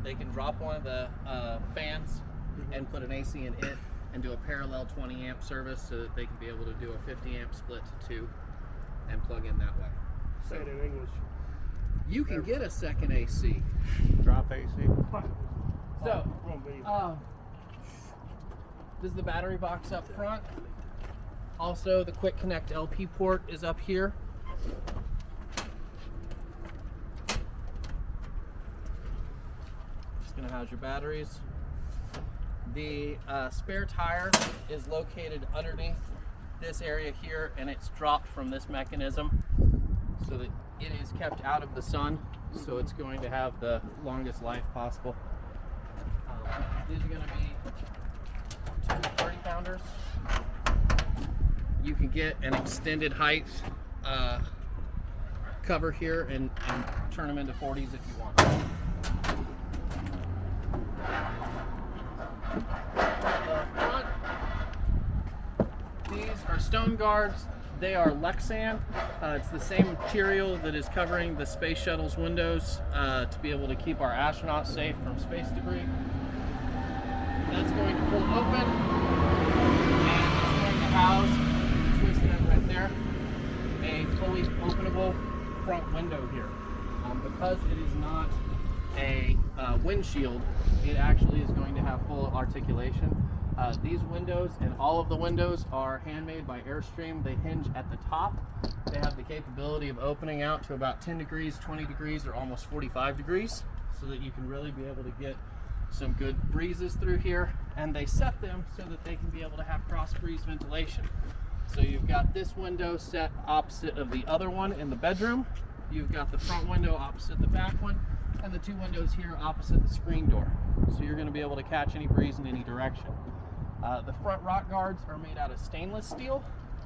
they can drop one of the fans and put an AC in it and do a parallel 20 amp service so that they can be able to do a 50 amp split to 2 and plug in that way. Say it in English. You can get a second AC. Drop AC. So, this is the battery box up front. Also, the Quick Connect LP port is up here. Just gonna house your batteries. The spare tire is located underneath this area here, and it's dropped from this mechanism so that it is kept out of the sun, so it's going to have the longest life possible. These are going to be 2 30-pounders. You can get an extended height cover here and turn them into 40s if you want. The front, these are stone guards. They are Lexan. It's the same material that is covering the space shuttle's windows to be able to keep our astronauts safe from space debris. That's going to pull open, and it's going to house, twist that right there, a fully openable front window here. Because it is not a windshield, it actually is going to have full articulation. These windows and all of the windows are handmade by Airstream. They hinge at the top. They have the capability of opening out to about 10 degrees, 20 degrees, or almost 45 degrees, so that you can really be able to get some good breezes through here. And they set them so that they can be able to have cross breeze ventilation. So you've got this window set opposite of the other one in the bedroom. You've got the front window opposite the back one, and the 2 windows here opposite the screen door. So you're going to be able to catch any breeze in any direction. The front rock guards are made out of stainless steel.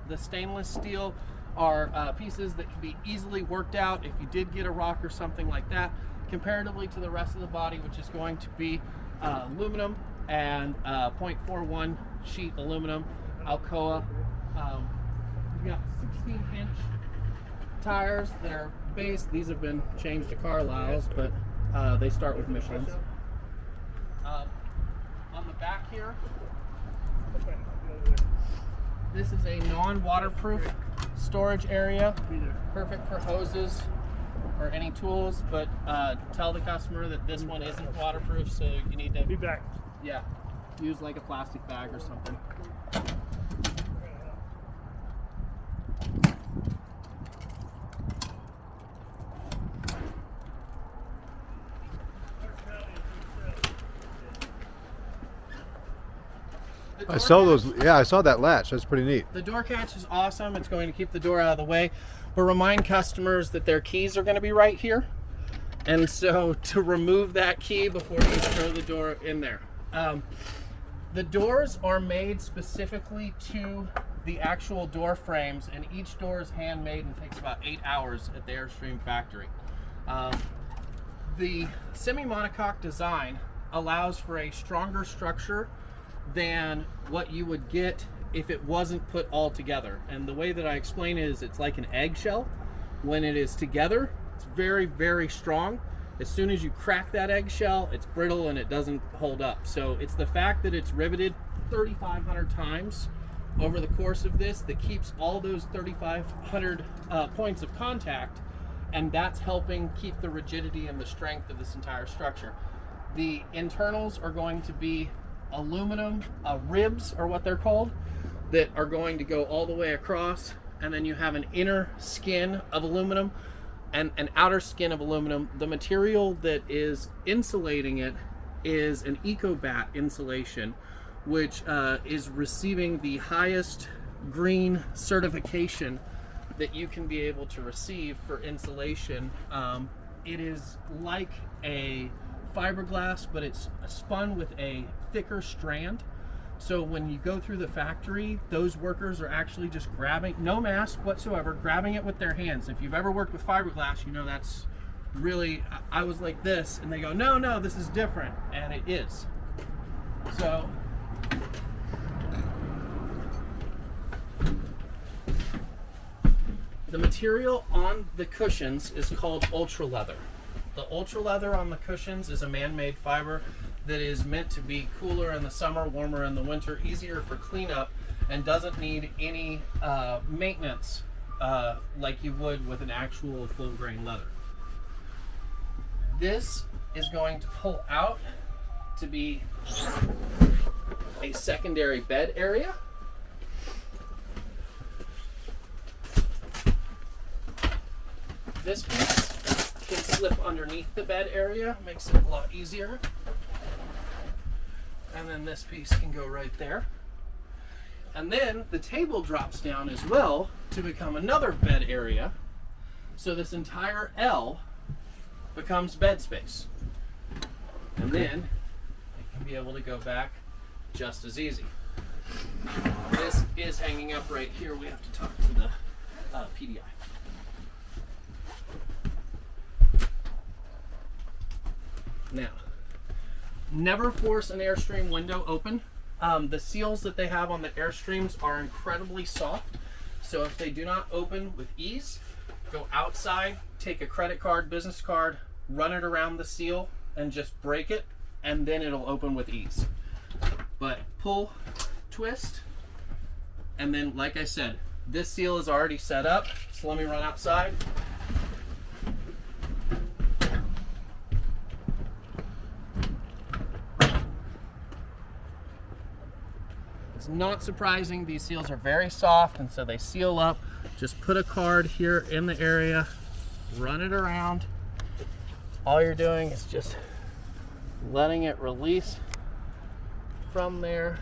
The stainless steel are pieces that can be easily worked out if you did get a rock or something like that, comparatively to the rest of the body, which is going to be aluminum and 0.41 sheet aluminum Alcoa. We've got 16-inch tires that are base. These have been changed to Carlisle's, but they start with Michelin's. On the back here, this is a non-waterproof storage area, perfect for hoses or any tools, but tell the customer that this one isn't waterproof, so you need to Be back. Yeah, use like a plastic bag or something. I saw those. Yeah, I saw that latch. That's pretty neat. The door catch is awesome. It's going to keep the door out of the way, but remind customers that their keys are going to be right here. And so to remove that key before you throw the door in there. The doors are made specifically to the actual door frames, and each door is handmade and takes about 8 hours at the Airstream factory. The Semi-Monocoque Design allows for a stronger structure than what you would get if it wasn't put all together. And the way that I explain it is it's like an eggshell. When it is together, it's very, very strong. As soon as you crack that eggshell, it's brittle and it doesn't hold up. So it's the fact that it's riveted 3,500 times over the course of this that keeps all those 3,500 points of contact, and that's helping keep the rigidity and the strength of this entire structure. The internals are going to be aluminum ribs, or what they're called, that are going to go all the way across, and then you have an inner skin of aluminum and an outer skin of aluminum. The material that is insulating it is an EcoBat insulation, which is receiving the highest green certification that you can be able to receive for insulation. It is like a fiberglass, but it's spun with a thicker strand. So when you go through the factory, those workers are actually just grabbing, no mask whatsoever, grabbing it with their hands. If you've ever worked with fiberglass, you know that's really, I was like this, and they go, no, this is different, and it is. So the material on the cushions is called ultra leather. The ultra leather on the cushions is a man-made fiber that is meant to be cooler in the summer, warmer in the winter, easier for cleanup, and doesn't need any maintenance like you would with an actual full grain leather. This is going to pull out to be a secondary bed area. This piece can slip underneath the bed area, makes it a lot easier. And then this piece can go right there. And then the table drops down as well to become another bed area. So this entire L becomes bed space. And then it can be able to go back just as easy. This is hanging up right here. We have to talk to the PDI. Now, never force an Airstream window open. The seals that they have on the Airstreams are incredibly soft, so if they do not open with ease, go outside, take a credit card, business card, run it around the seal, and just break it, and then it'll open with ease. But pull, twist, and then, like I said, this seal is already set up, so let me run outside. It's not surprising, these seals are very soft, and so they seal up. Just put a card here in the area, run it around. All you're doing is just letting it release from there.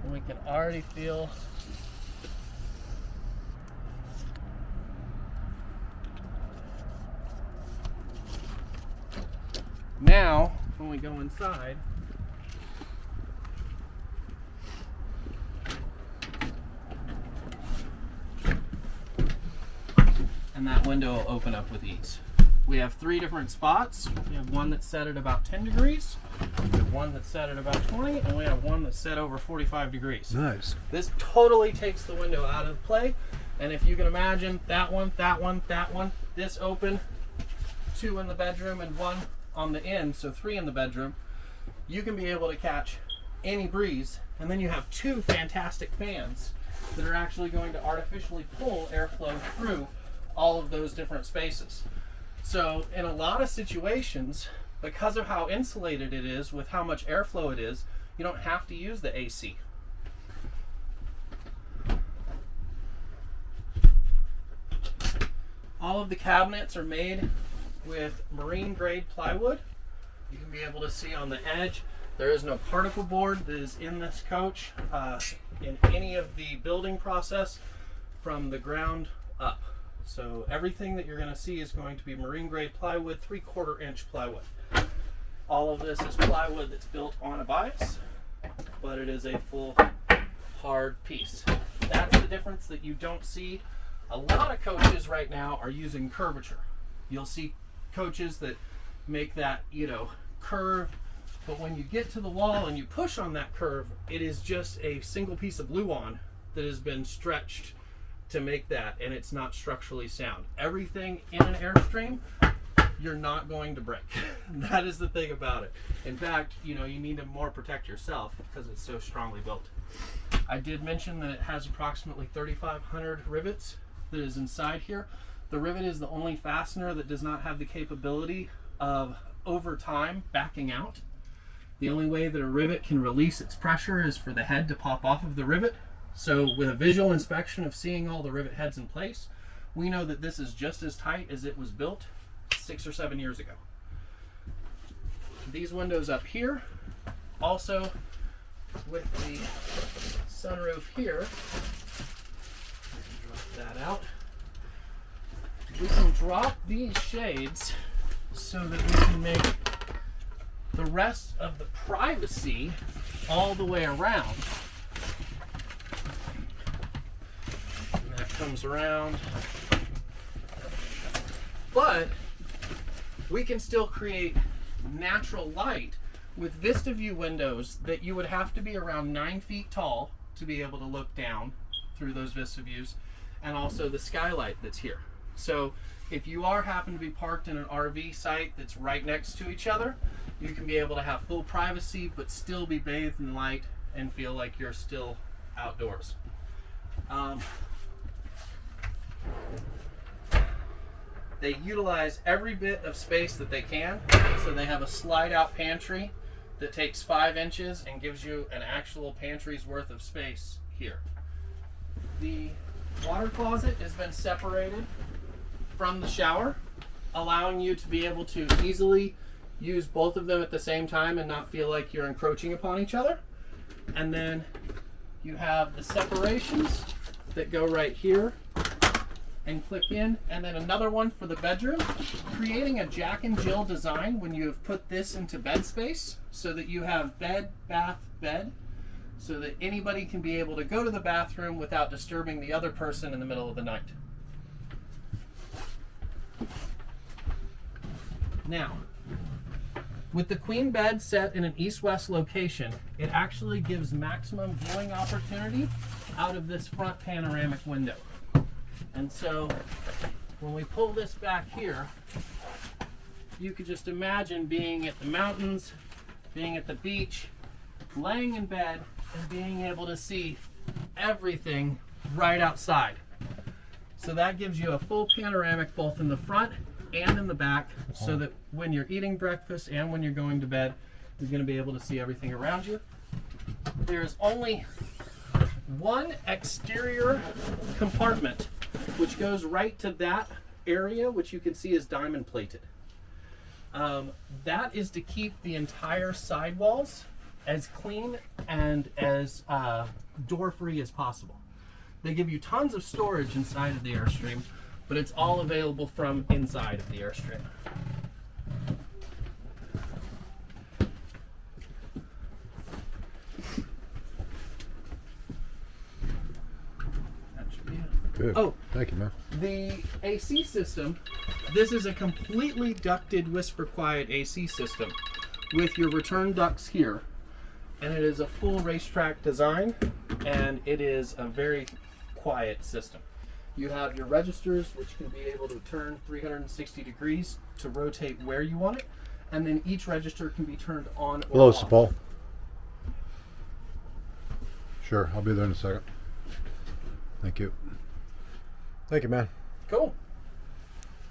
And we can already feel now when we go inside, and that window will open up with ease. We have 3 different spots. We have one that's set at about 10 degrees, we have one that's set at about 20, and we have one that's set over 45 degrees. Nice. This totally takes the window out of play, and if you can imagine that one, this open, 2 in the bedroom and 1 on the end, so 3 in the bedroom, you can be able to catch any breeze, and then you have 2 fantastic fans that are actually going to artificially pull airflow through all of those different spaces. So in a lot of situations, because of how insulated it is with how much airflow it is, you don't have to use the AC. All of the cabinets are made with marine grade plywood. You can be able to see on the edge, there is no particle board that is in this coach in any of the building process from the ground up. So everything that you're going to see is going to be marine grade plywood, 3/4 inch plywood. All of this is plywood that's built on a bias, but it is a full hard piece. That's the difference that you don't see. A lot of coaches right now are using curvature. You'll see coaches that make that, curve, but when you get to the wall and you push on that curve, it is just a single piece of Luan that has been stretched to make that, and it's not structurally sound. Everything in an Airstream, you're not going to break. That is the thing about it. In fact, you need to more protect yourself because it's so strongly built. I did mention that it has approximately 3,500 rivets that is inside here. The rivet is the only fastener that does not have the capability of, over time, backing out. The only way that a rivet can release its pressure is for the head to pop off of the rivet. So with a visual inspection of seeing all the rivet heads in place, we know that this is just as tight as it was built 6 or 7 years ago. These windows up here, also with the sunroof here, drop that out. We can drop these shades so that we can make the rest of the privacy all the way around. And that comes around. But we can still create natural light with Vista View windows that you would have to be around 9 feet tall to be able to look down through those Vista Views, and also the skylight that's here. So if you happen to be parked in an RV site that's right next to each other, you can be able to have full privacy but still be bathed in light and feel like you're still outdoors. They utilize every bit of space that they can, so they have a slide out pantry that takes 5 inches and gives you an actual pantry's worth of space here. The water closet has been separated from the shower, allowing you to be able to easily use both of them at the same time and not feel like you're encroaching upon each other. And then you have the separations that go right here and click in, and then another one for the bedroom, creating a Jack and Jill design when you have put this into bed space, so that you have bed, bath, bed, so that anybody can be able to go to the bathroom without disturbing the other person in the middle of the night. Now, with the queen bed set in an east-west location, it actually gives maximum viewing opportunity out of this front panoramic window. And so when we pull this back here, you could just imagine being at the mountains, being at the beach, laying in bed, and being able to see everything right outside. So that gives you a full panoramic both in the front and in the back, so that when you're eating breakfast and when you're going to bed, you're going to be able to see everything around you. There's only one exterior compartment which goes right to that area, which you can see is diamond plated. That is to keep the entire sidewalls as clean and as door free as possible. They give you tons of storage inside of the Airstream, but it's all available from inside of the Airstream. That should be it. Good. Oh, Thank you, man. the AC system, this is a completely ducted whisper quiet AC system with your return ducts here. And it is a full racetrack design, and it is a very quiet system. You have your registers, which can be able to turn 360 degrees to rotate where you want it, and then each register can be turned on or Hello, off. Paul. Sure, I'll be there in a second. Thank you. Thank you, man. Cool.